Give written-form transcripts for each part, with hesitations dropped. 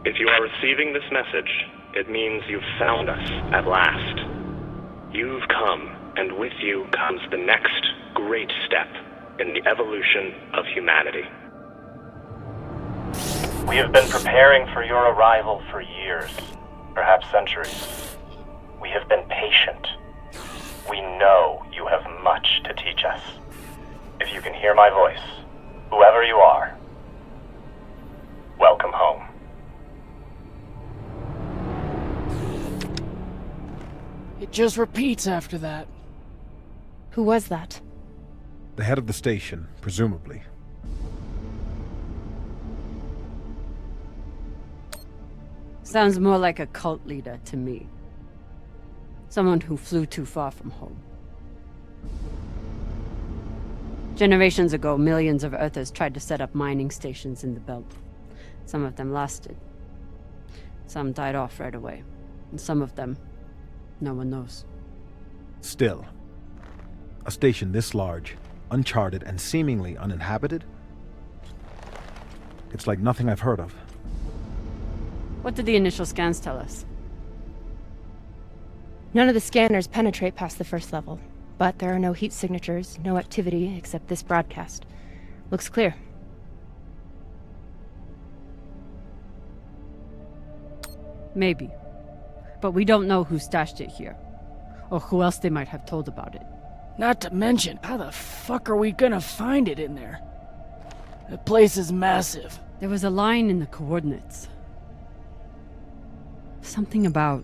If you are receiving this message, it means you've found us at last. You've come, and with you comes the next great step in the evolution of humanity. We have been preparing for your arrival for years, perhaps centuries. We have been patient. We know you have much to teach us. If you can hear my voice, whoever you are, welcome home. It just repeats after that. Who was that? The head of the station, presumably. Sounds more like a cult leader to me. Someone who flew too far from home. Generations ago, millions of Earthers tried to set up mining stations in the belt. Some of them lasted. Some died off right away. And some of them, no one knows. Still, a station this large, uncharted, and seemingly uninhabited? It's like nothing I've heard of. What did the initial scans tell us? None of the scanners penetrate past the first level, but there are no heat signatures, no activity except this broadcast. Looks clear. Maybe. But we don't know who stashed it here, or who else they might have told about it. Not to mention, how the fuck are we gonna find it in there? The place is massive. There was a line in the coordinates. Something about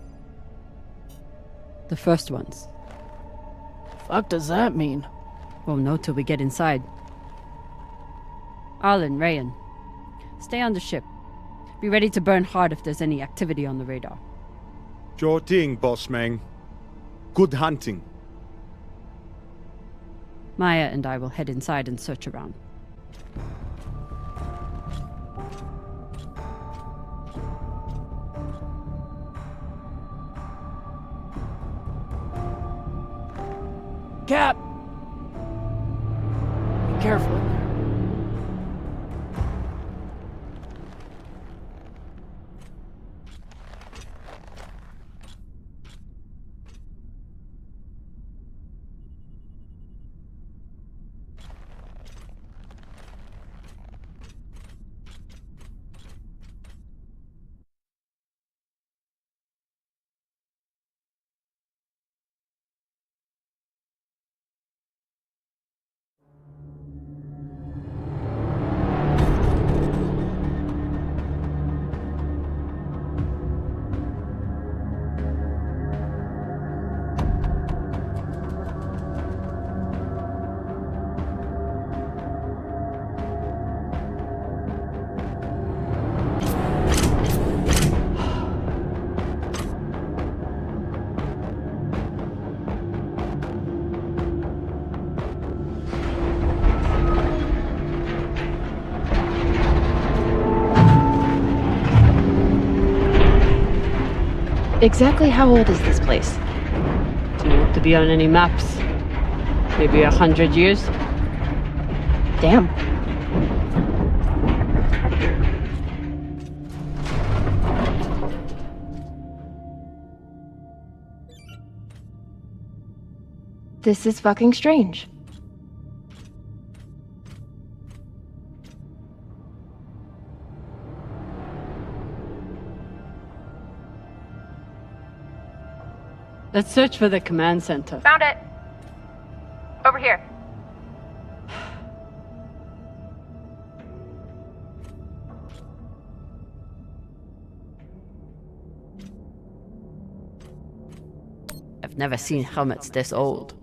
the first ones. Fuck does that mean? Won't know till we get inside. Arlen, Rayan, stay on the ship. Be ready to burn hard if there's any activity on the radar. Sure thing, boss man. Good hunting. Maya and I will head inside and search around. Cap! Be careful in there. Exactly how old is this place? Too old to be on any maps. Maybe 100 years? Damn. This is fucking strange. Let's search for the command center. Found it. Over here. I've never seen helmets this old.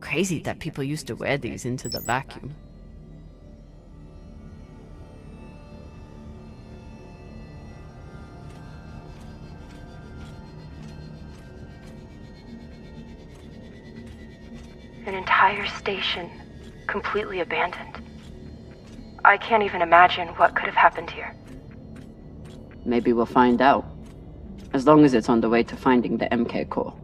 Crazy that people used to wear these into the vacuum. An entire station, completely abandoned. I can't even imagine what could have happened here. Maybe we'll find out. As long as it's on the way to finding the MK core.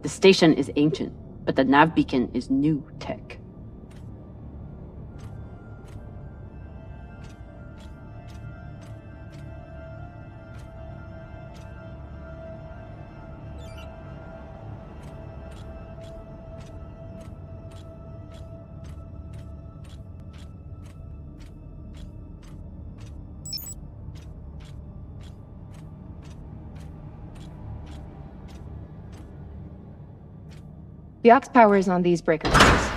The station is ancient, but the nav beacon is new tech. The aux power is on these breaker boards.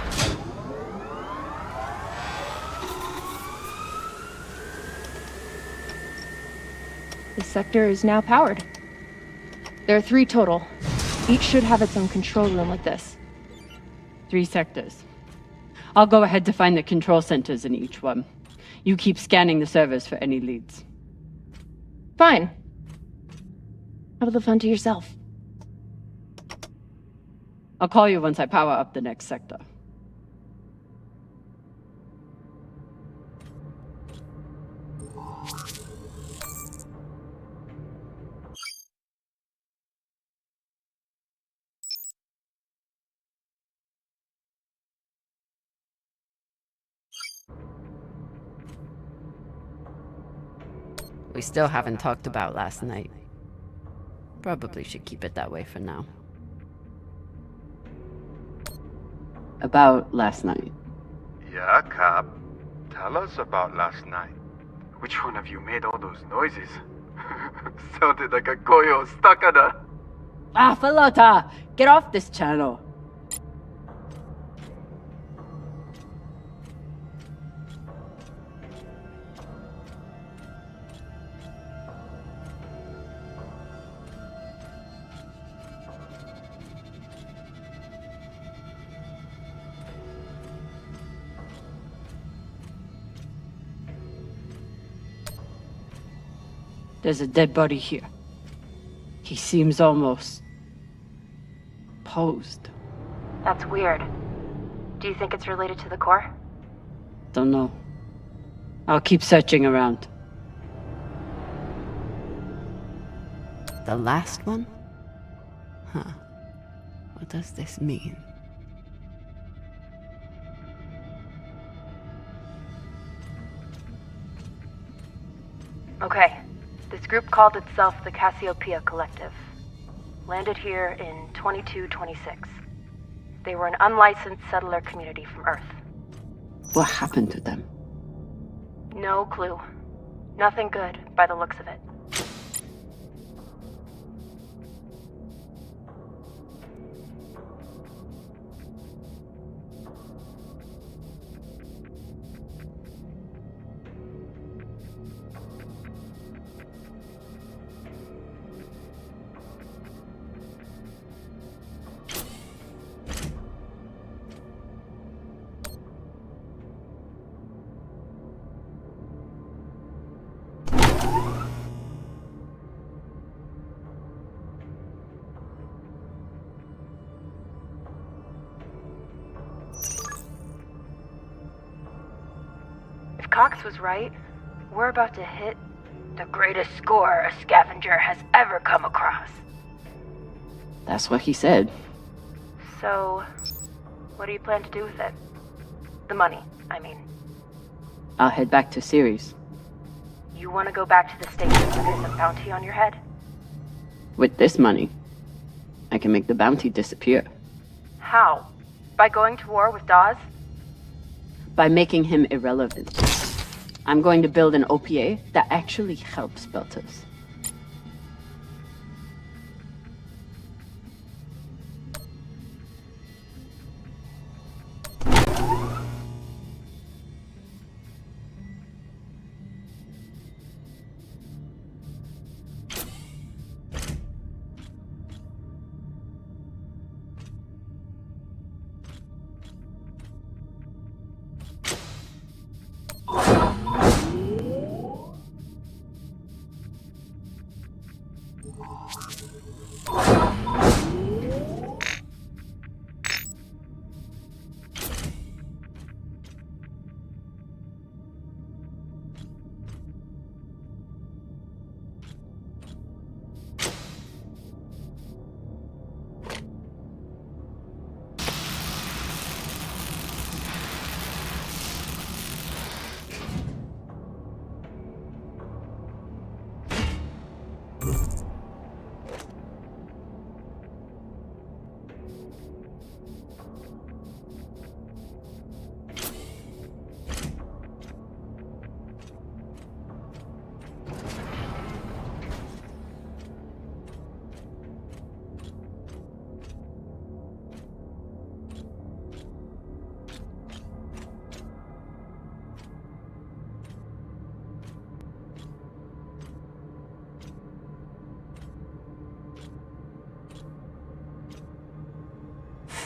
This sector is now powered. There are 3 total. Each should have its own control room like this. 3 sectors. I'll go ahead to find the control centers in each one. You keep scanning the servers for any leads. Fine. Have the fun to yourself. I'll call you once I power up the next sector. We still haven't talked about last night. Probably should keep it that way for now. About last night. Yeah, Cap. Tell us about last night. Which one of you made all those noises? Sounded like a koyo stuck on a... Ah, Falota! Get off this channel! There's a dead body here. He seems almost... posed. That's weird. Do you think it's related to the core? Don't know. I'll keep searching around. The last one? Huh. What does this mean? Okay. This group called itself the Cassiopeia Collective. Landed here in 2226. They were an unlicensed settler community from Earth. What happened to them? No clue. Nothing good, by the looks of it. Cox was right. We're about to hit the greatest score a scavenger has ever come across. That's what he said. So, what do you plan to do with it? The money, I mean. I'll head back to Ceres. You want to go back to the station where there's a bounty on your head? With this money, I can make the bounty disappear. How? By going to war with Dawes? By making him irrelevant. I'm going to build an OPA that actually helps Belters.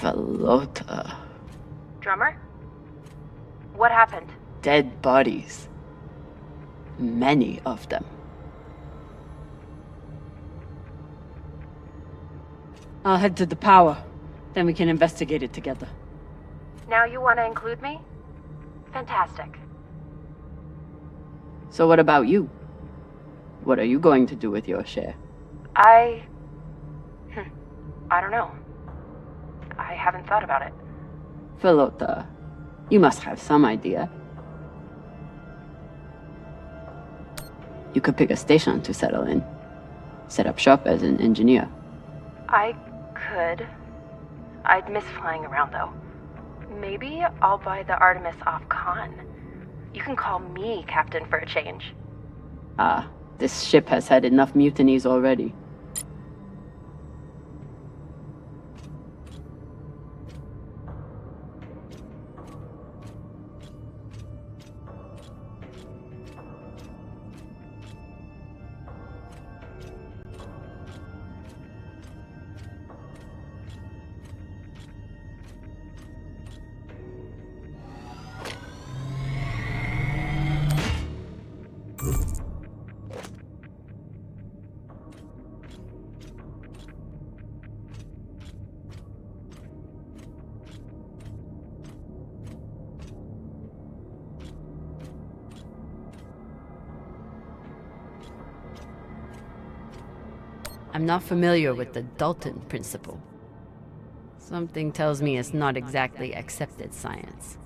Felota. Drummer? What happened? Dead bodies. Many of them. I'll head to the power. Then we can investigate it together. Now you want to include me? Fantastic. So what about you? What are you going to do with your share? I don't know. I haven't thought about it. Felota, you must have some idea. You could pick a station to settle in. Set up shop as an engineer. I could. I'd miss flying around, though. Maybe I'll buy the Artemis off Khan. You can call me Captain for a change. Ah, this ship has had enough mutinies already. I'm not familiar with the Dalton principle. Something tells me it's not exactly accepted science.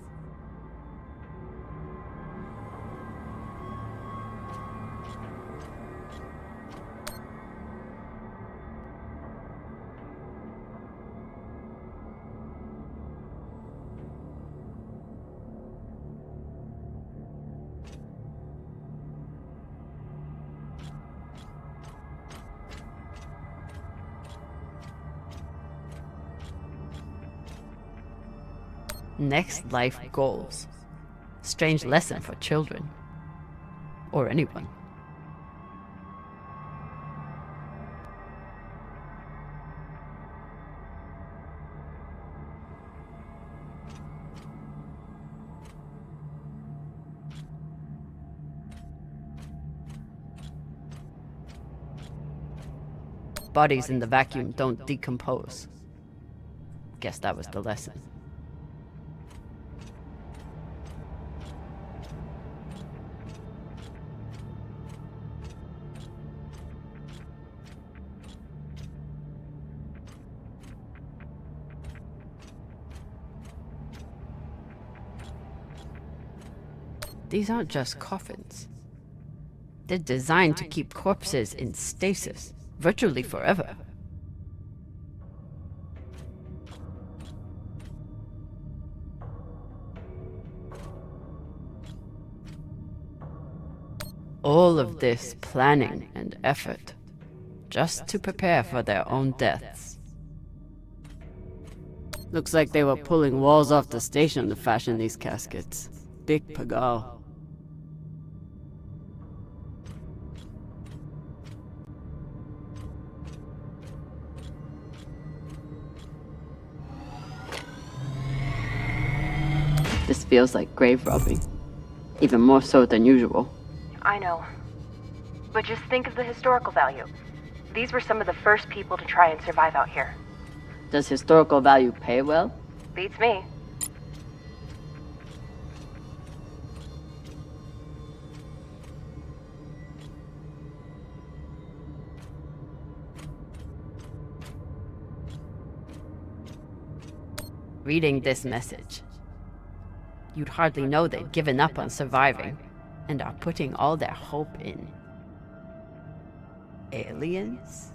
Next life goals. Strange lesson for children. Or anyone. Bodies in the vacuum don't decompose. Guess that was the lesson. These aren't just coffins. They're designed to keep corpses in stasis, virtually forever. All of this planning and effort, just to prepare for their own deaths. Looks like they were pulling walls off the station to fashion these caskets. Big pagal. This feels like grave robbing. Even more so than usual. I know. But just think of the historical value. These were some of the first people to try and survive out here. Does historical value pay well? Beats me. Reading this message, you'd hardly know they'd given up on surviving and are putting all their hope in aliens?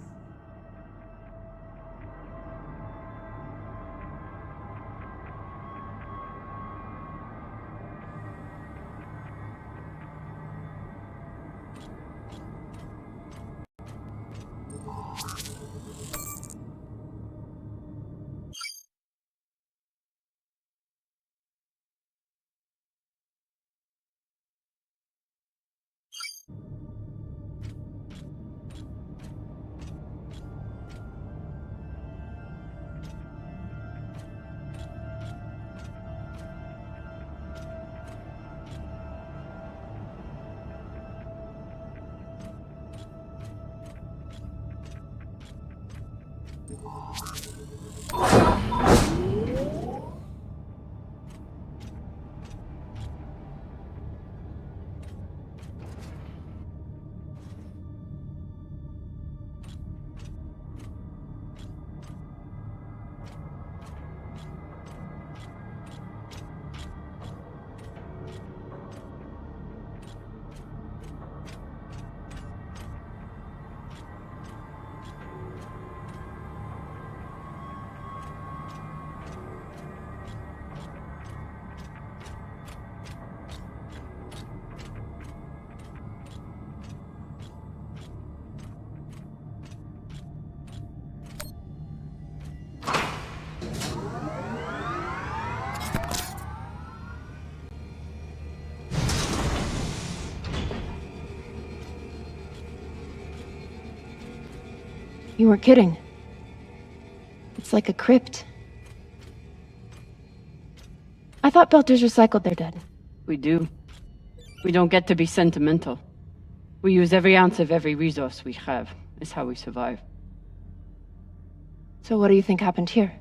You weren't kidding. It's like a crypt. I thought Belters recycled their dead. We do. We don't get to be sentimental. We use every ounce of every resource we have. It's how we survive. So what do you think happened here?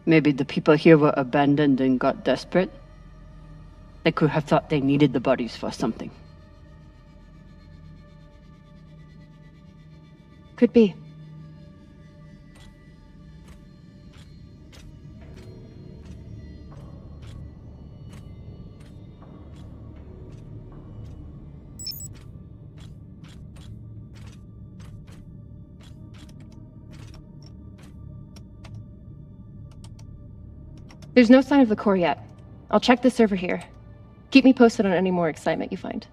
Maybe the people here were abandoned and got desperate. They could have thought they needed the bodies for something. Could be. There's no sign of the core yet. I'll check the server here. Keep me posted on any more excitement you find.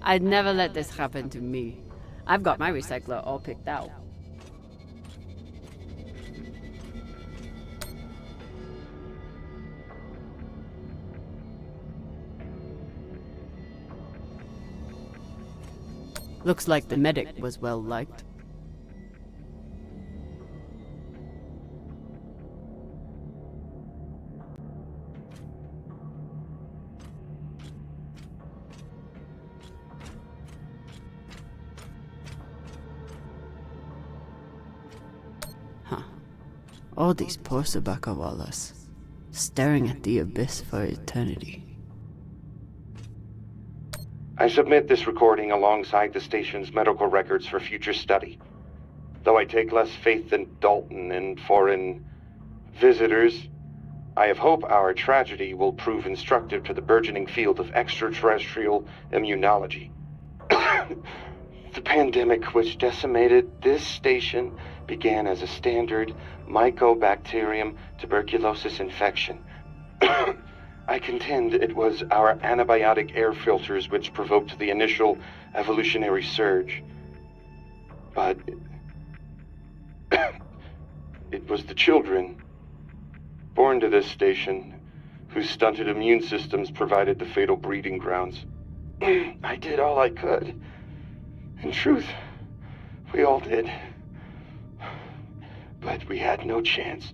I'd never let this happen to me. I've got my recycler all picked out. Looks like the medic was well liked. All these poor Sabakawalas, staring at the abyss for eternity. I submit this recording alongside the station's medical records for future study. Though I take less faith than Dalton in foreign visitors, I have hope our tragedy will prove instructive to the burgeoning field of extraterrestrial immunology. The pandemic which decimated this station began as a standard Mycobacterium tuberculosis infection. I contend it was our antibiotic air filters which provoked the initial evolutionary surge. But it was the children born to this station whose stunted immune systems provided the fatal breeding grounds. I did all I could. In truth, we all did. But we had no chance.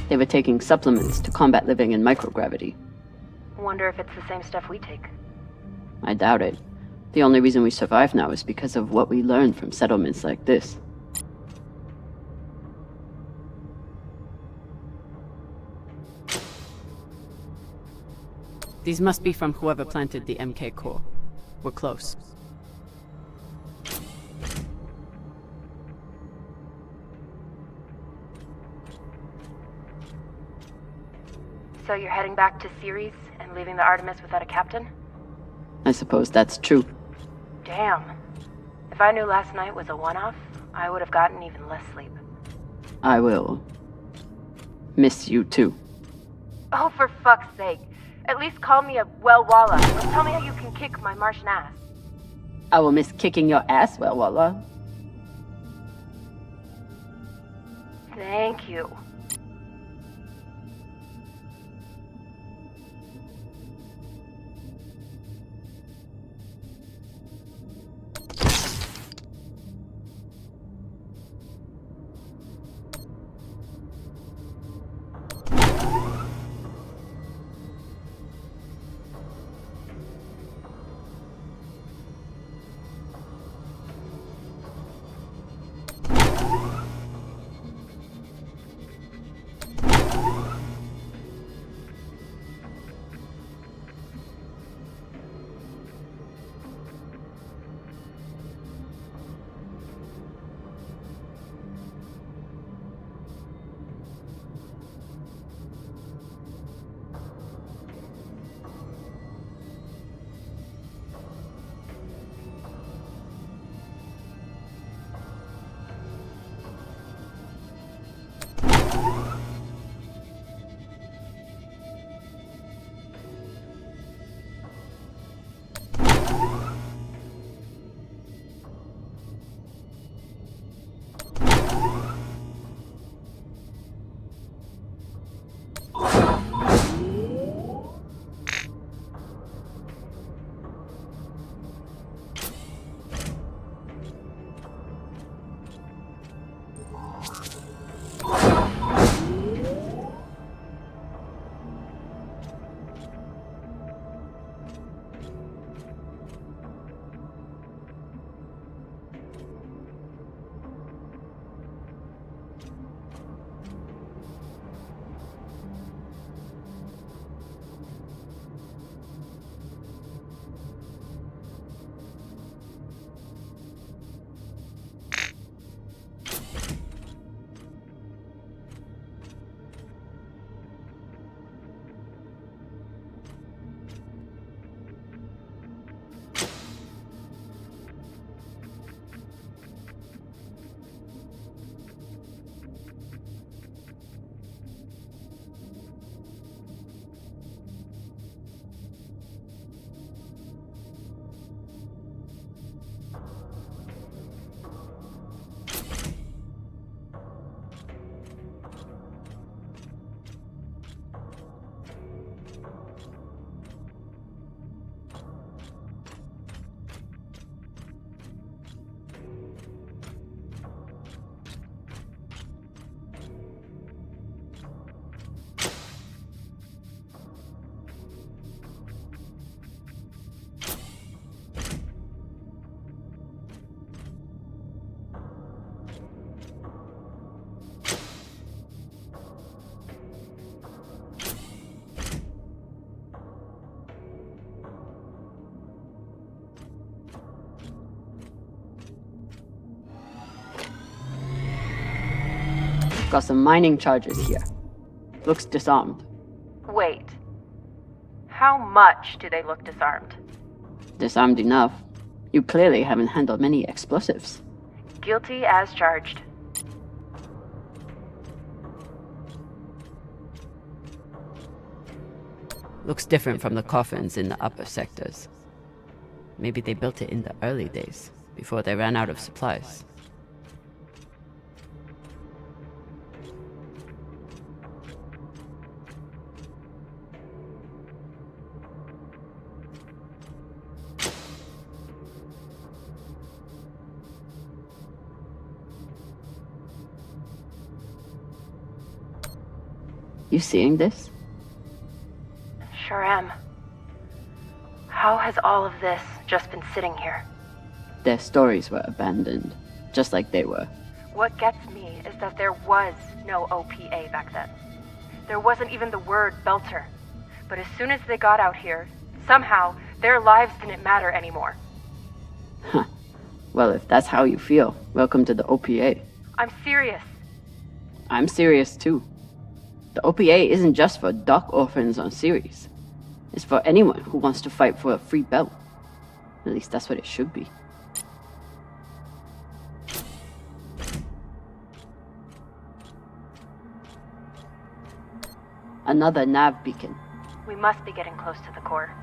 They were taking supplements to combat living in microgravity. Wonder if it's the same stuff we take. I doubt it. The only reason we survive now is because of what we learned from settlements like this. These must be from whoever planted the MK core. We're close. So you're heading back to Ceres and leaving the Artemis without a captain? I suppose that's true. Damn. If I knew last night was a one-off, I would have gotten even less sleep. I will miss you too. Oh, for fuck's sake. At least call me a well-walla, or tell me how you can kick my Martian ass. I will miss kicking your ass, well, Walla. Thank you. Got some mining charges here. Looks disarmed. Wait. How much do they look disarmed? Disarmed enough. You clearly haven't handled many explosives. Guilty as charged. Looks different from the coffins in the upper sectors. Maybe they built it in the early days, before they ran out of supplies. You seeing this? Sure am. How has all of this just been sitting here. Their stories were abandoned, just like they were. What gets me is that there was no OPA back then. There wasn't even the word Belter. But as soon as they got out here, somehow, their lives didn't matter anymore. Huh. Well, if that's how you feel, welcome to the OPA. I'm serious. I'm serious too. The OPA isn't just for dock orphans on Ceres. It's for anyone who wants to fight for a free belt. At least that's what it should be. Another nav beacon. We must be getting close to the core.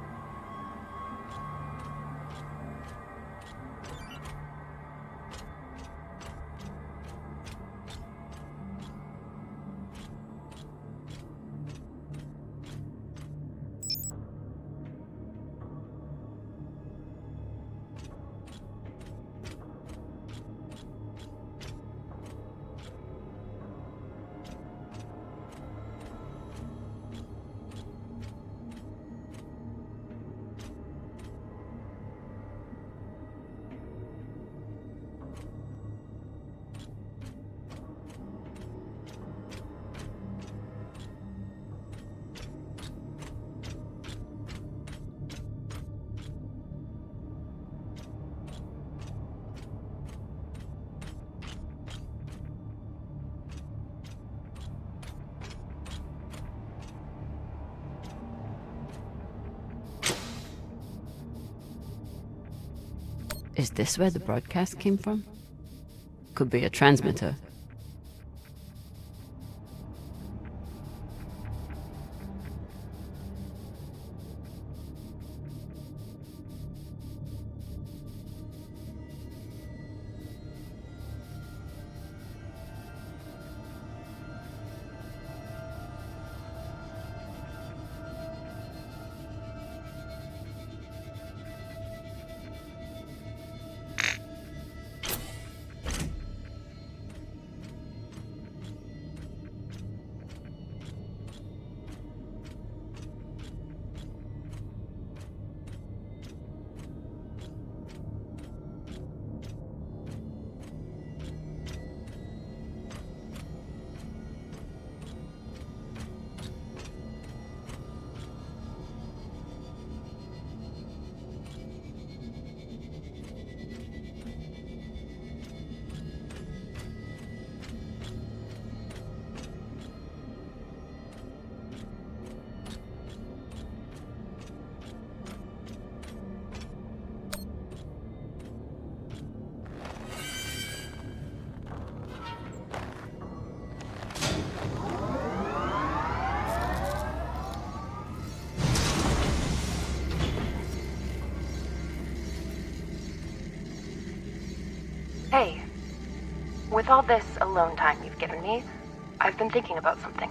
Is this where the broadcast came from? Could be a transmitter. Hey, with all this alone time you've given me, I've been thinking about something.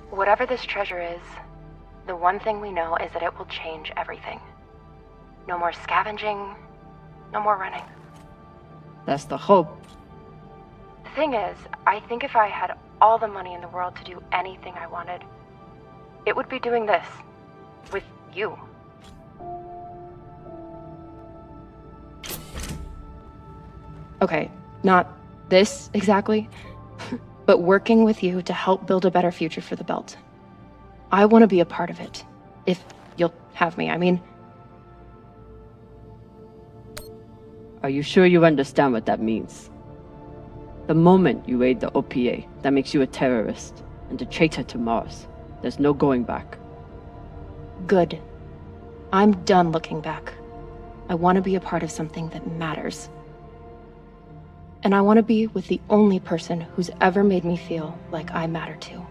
Whatever this treasure is, the one thing we know is that it will change everything. No more scavenging, no more running. That's the hope. The thing is, I think if I had all the money in the world to do anything I wanted, it would be doing this. With you. Okay, not this exactly, but working with you to help build a better future for the Belt. I want to be a part of it. If you'll have me, I mean. Are you sure you understand what that means? The moment you aid the OPA, that makes you a terrorist and a traitor to Mars. There's no going back. Good. I'm done looking back. I want to be a part of something that matters. And I want to be with the only person who's ever made me feel like I matter too.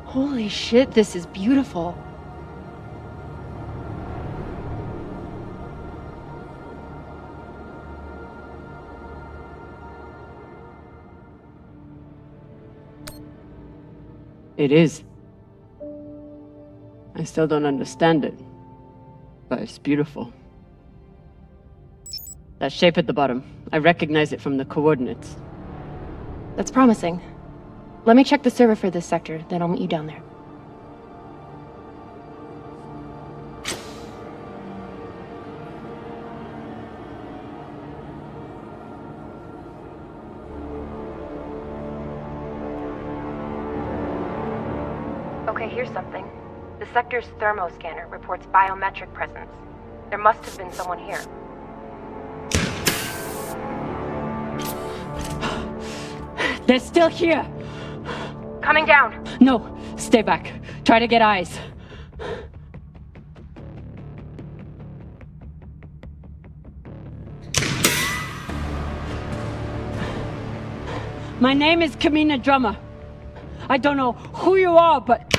Holy shit, this is beautiful. It is. I still don't understand it, but it's beautiful. That shape at the bottom, I recognize it from the coordinates. That's promising. Let me check the server for this sector, then I'll meet you down there. Okay, here's something. The sector's thermoscanner reports biometric presence. There must have been someone here. They're still here! Coming down! No, stay back. Try to get eyes. My name is Kamina Drummer. I don't know who you are, but...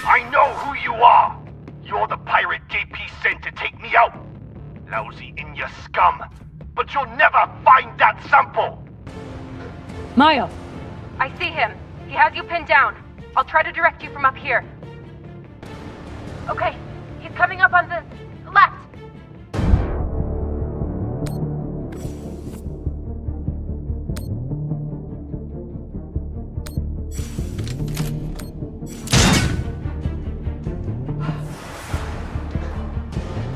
I know who you are! You're the pirate JP sent to take me out! Lousy in your scum! But you'll never find that sample! Maya! I see him. He has you pinned down. I'll try to direct you from up here. Okay, he's coming up on the left.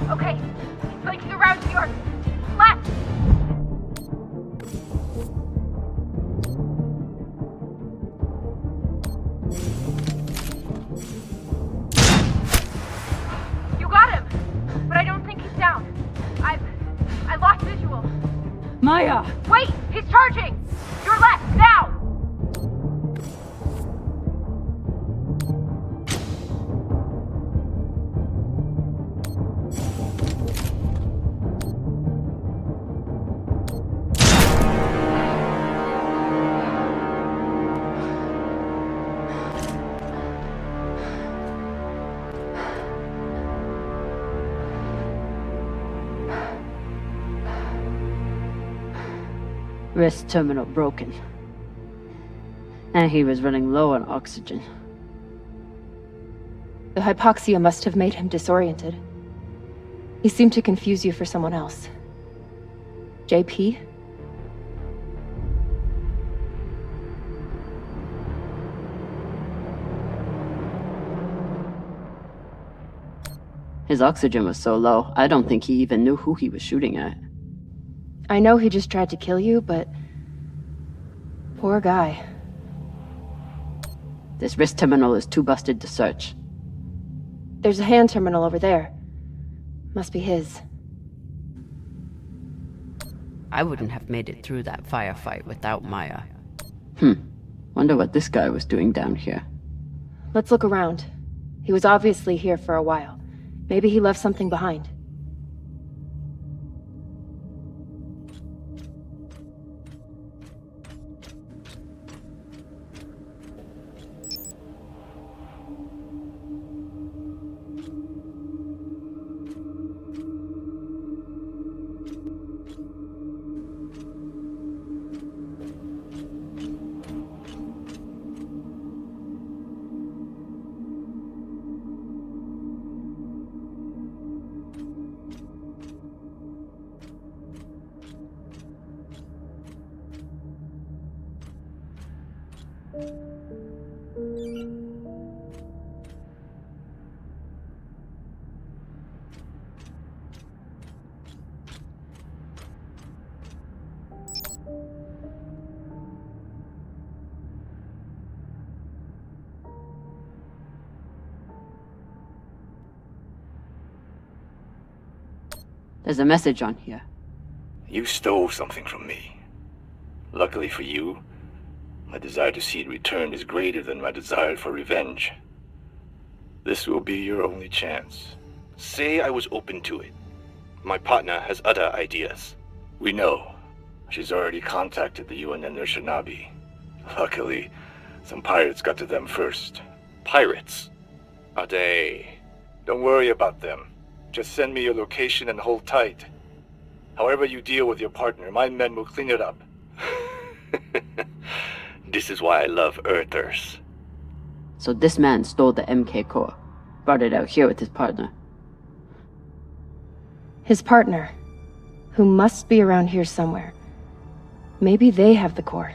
Okay, he's flanking around to your left. You got him, but I don't think he's down. I lost visual. Maya! Wait, he's charging. Your left now. Wrist terminal broken. And he was running low on oxygen. The hypoxia must have made him disoriented. He seemed to confuse you for someone else. JP? His oxygen was so low, I don't think he even knew who he was shooting at. I know he just tried to kill you, but... poor guy. This wrist terminal is too busted to search. There's a hand terminal over there. Must be his. I wouldn't have made it through that firefight without Maya. Wonder what this guy was doing down here. Let's look around. He was obviously here for a while. Maybe he left something behind. There's a message on here. You stole something from me. Luckily for you, my desire to see it returned is greater than my desire for revenge. This will be your only chance. Say I was open to it. My partner has other ideas. We know. She's already contacted the UN and their Shinabi. Luckily, some pirates got to them first. Pirates? Are they? Don't worry about them. Just send me your location and hold tight. However you deal with your partner, my men will clean it up. This is why I love Earthers. So this man stole the MK core, brought it out here with his partner. His partner, who must be around here somewhere. Maybe they have the core.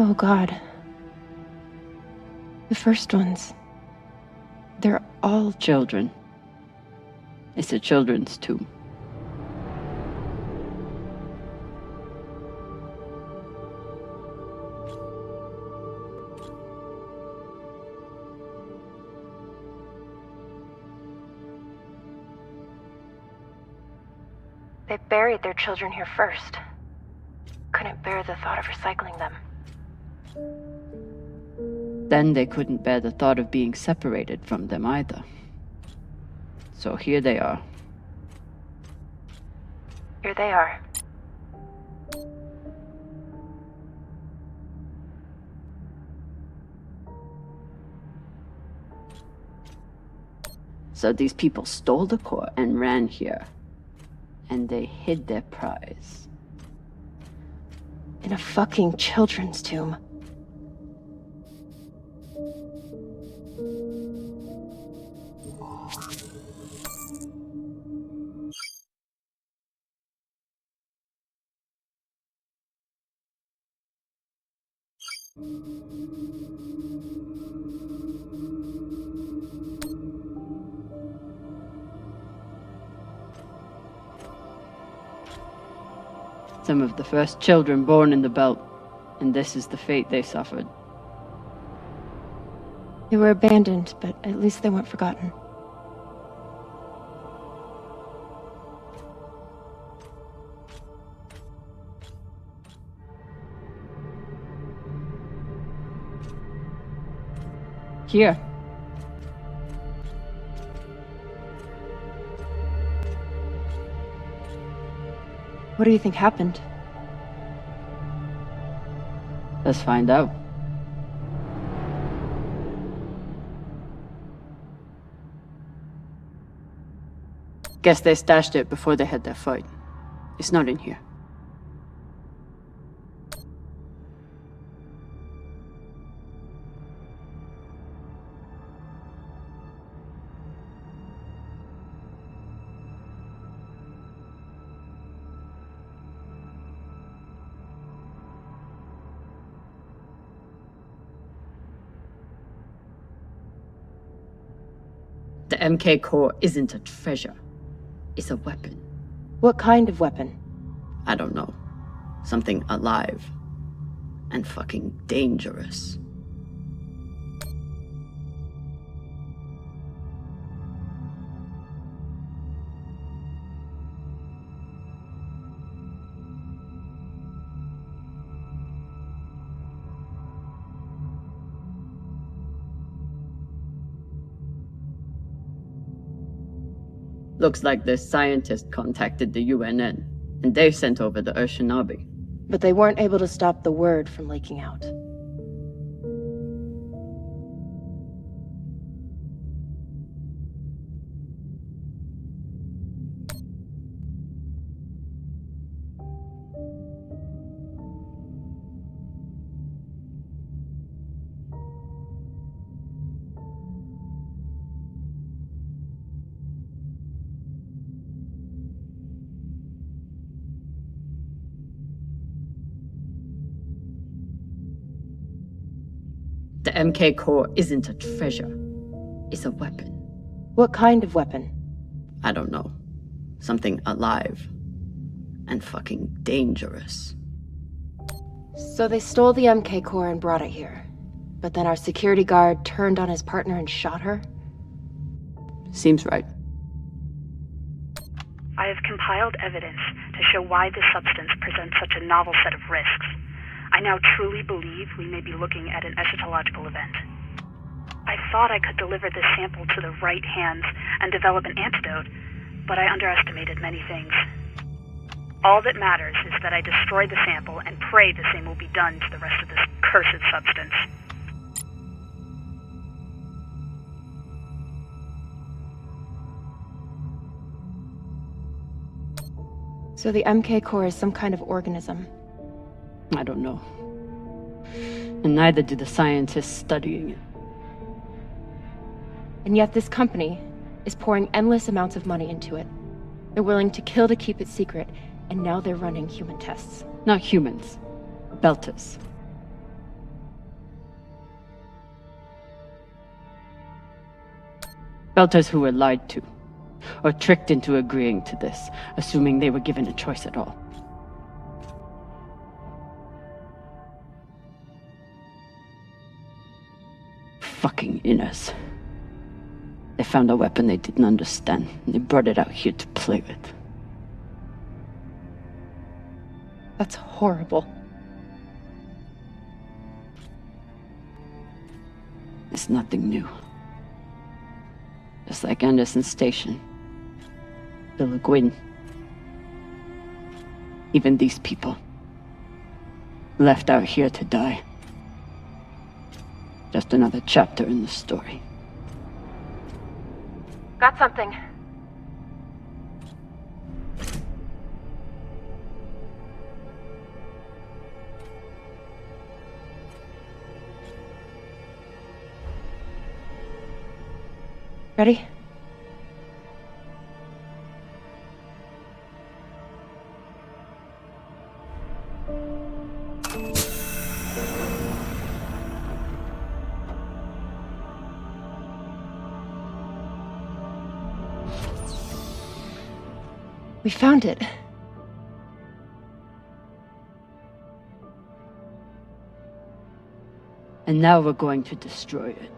Oh God. The first ones. They're all children. It's a children's tomb. They buried their children here first. Couldn't bear the thought of recycling them. Then they couldn't bear the thought of being separated from them either. So here they are. Here they are. So these people stole the core and ran here. And they hid their prize. In a fucking children's tomb. Some of the first children born in the belt, and this is the fate they suffered. They were abandoned, but at least they weren't forgotten. Here. What do you think happened? Let's find out. Guess they stashed it before they had their fight. It's not in here. The MK core isn't a treasure. It's a weapon. What kind of weapon? I don't know. Something alive. And fucking dangerous. Looks like this scientist contacted the UNN, and they sent over the Urshinabi. But they weren't able to stop the word from leaking out. The MK core isn't a treasure. It's a weapon. What kind of weapon? I don't know. Something alive. And fucking dangerous. So they stole the MK core and brought it here. But then our security guard turned on his partner and shot her? Seems right. I have compiled evidence to show why this substance presents such a novel set of risks. I now truly believe we may be looking at an eschatological event. I thought I could deliver this sample to the right hands and develop an antidote, but I underestimated many things. All that matters is that I destroy the sample and pray the same will be done to the rest of this cursed substance. So the MK core is some kind of organism. I don't know. And neither do the scientists studying it. And yet this company is pouring endless amounts of money into it. They're willing to kill to keep it secret, and now they're running human tests. Not humans. Belters. Belters who were lied to, or tricked into agreeing to this, assuming they were given a choice at all. Fucking inners. They found a weapon they didn't understand, and they brought it out here to play with. That's horrible. It's nothing new. Just like Anderson Station. The Le Guin. Even these people. Left out here to die. Just another chapter in the story. Got something. Ready? We found it. And now we're going to destroy it.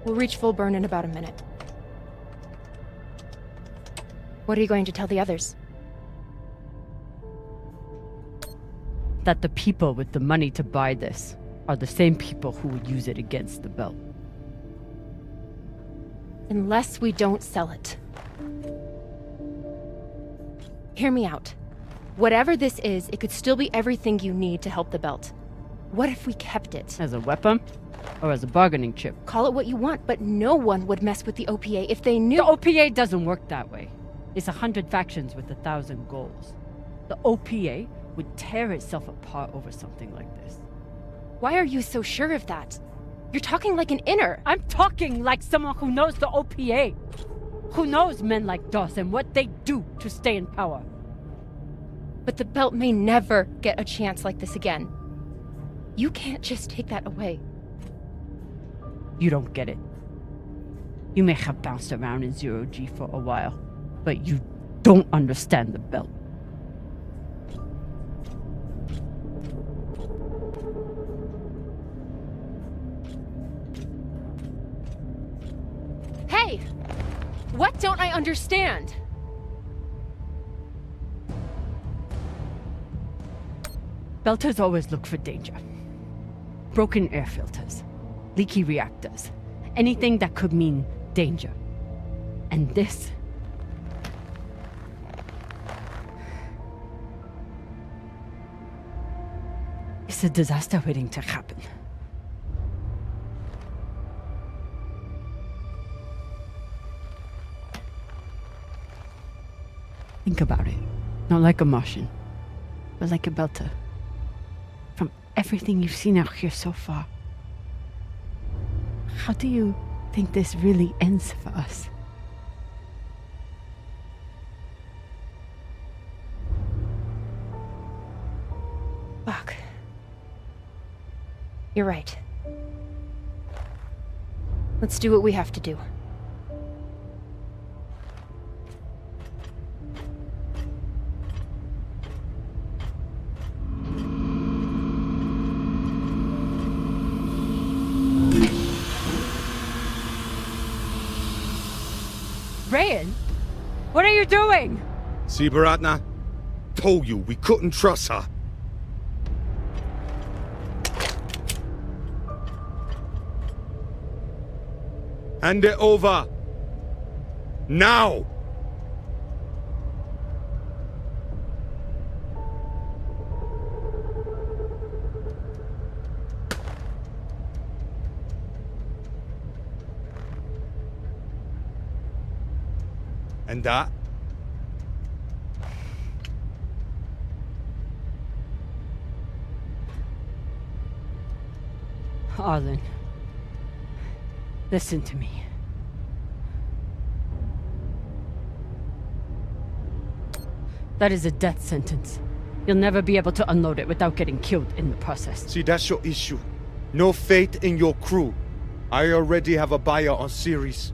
We'll reach full burn in about a minute. What are you going to tell the others? That the people with the money to buy this are the same people who would use it against the belt. Unless we don't sell it. Hear me out. Whatever this is, it could still be everything you need to help the belt. What if we kept it? As a weapon? Or as a bargaining chip? Call it what you want, but no one would mess with the OPA if they knew— The OPA doesn't work that way. It's 100 factions with 1,000 goals. The OPA would tear itself apart over something like this. Why are you so sure of that? You're talking like an inner. I'm talking like someone who knows the OPA. Who knows men like Doss and what they do to stay in power. But the belt may never get a chance like this again. You can't just take that away. You don't get it. You may have bounced around in zero-G for a while, but you don't understand the belt. Hey! What don't I understand? Belters always look for danger. Broken air filters, leaky reactors, anything that could mean danger. And this... it's a disaster waiting to happen. Think about it. Not like a Martian, but like a Belter. From everything you've seen out here so far, how do you think this really ends for us? Fuck. You're right. Let's do what we have to do. Rayan, what are you doing? See, Baratna? Told you we couldn't trust her. Hand it over. Now! And that? Arlen, listen to me. That is a death sentence. You'll never be able to unload it without getting killed in the process. See, that's your issue. No faith in your crew. I already have a buyer on Ceres.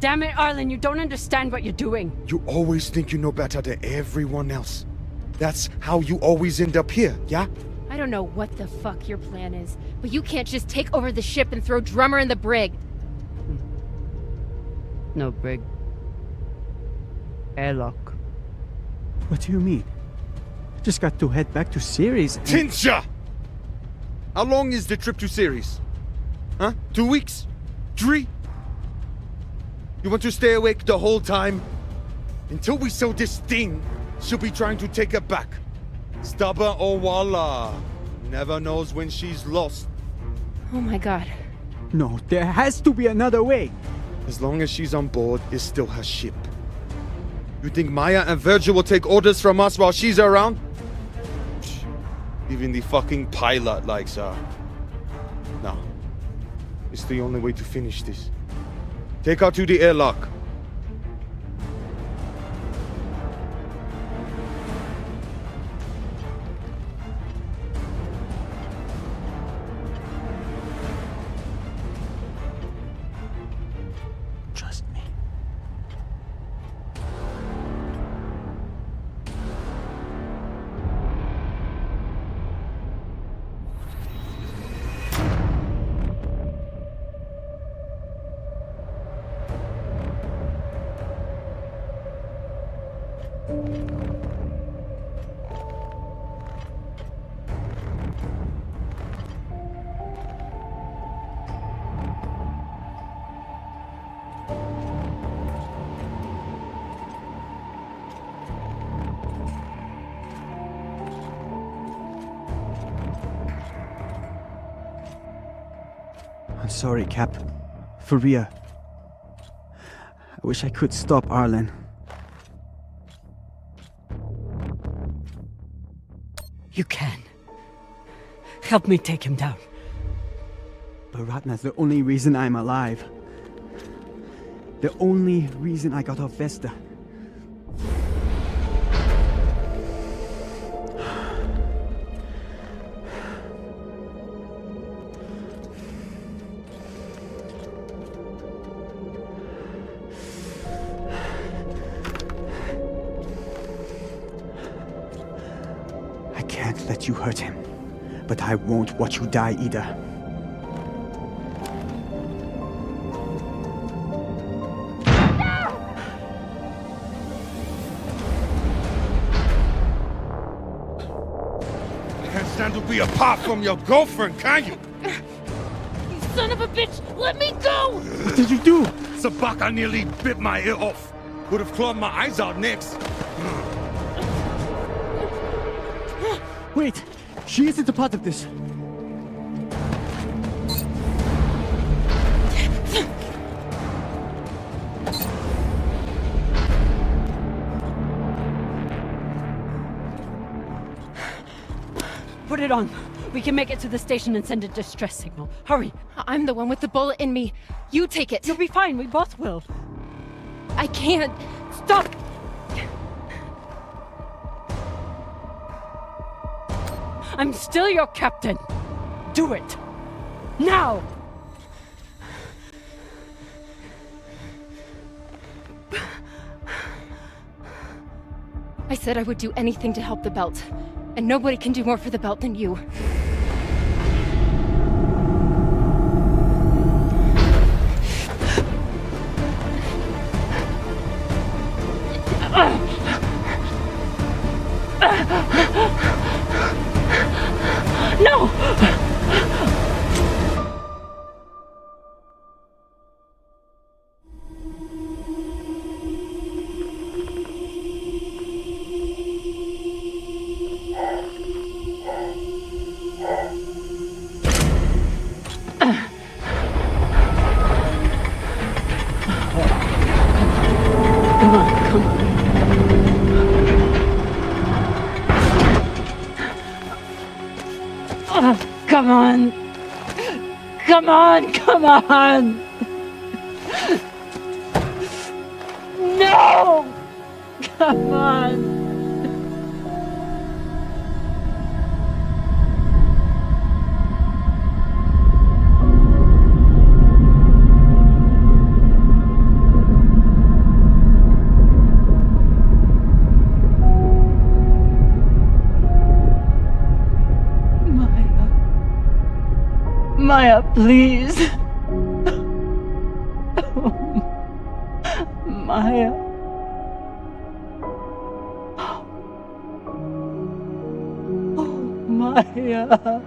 Damn it, Arlen, you don't understand what you're doing. You always think you know better than everyone else. That's how you always end up here, yeah? I don't know what the fuck your plan is, but you can't just take over the ship and throw Drummer in the brig. No brig. Airlock. What do you mean? Just got to head back to Ceres and... Tinsha! How long is the trip to Ceres? Huh? 2 weeks? 3? You want to stay awake the whole time? Until we sell this thing, she'll be trying to take it back. Stubborn Owala. Never knows when she's lost. Oh my god. No, there has to be another way. As long as she's on board, it's still her ship. You think Maya and Virgil will take orders from us while she's around? Even the fucking pilot likes her. No. It's the only way to finish this. Take her to the airlock. Trust me. I'm sorry, Cap. For real. I wish I could stop Arlen. You can. Help me take him down. But Ratna's the only reason I'm alive. The only reason I got off Vesta. I can't let you hurt him, but I won't watch you die either. Can't stand to be apart from your girlfriend, can you? You son of a bitch! Let me go! What did you do? Sabaka nearly bit my ear off. Would have clawed my eyes out next. Wait! She isn't a part of this! Put it on. We can make it to the station and send a distress signal. Hurry. I'm the one with the bullet in me. You take it. You'll be fine. We both will. I can't. Stop! I'm still your captain. Do it. Now! I said I would do anything to help the belt. And nobody can do more for the belt than you. No! Come on! Come on! Come on! No! Come on! Maya, please. Maya. Maya.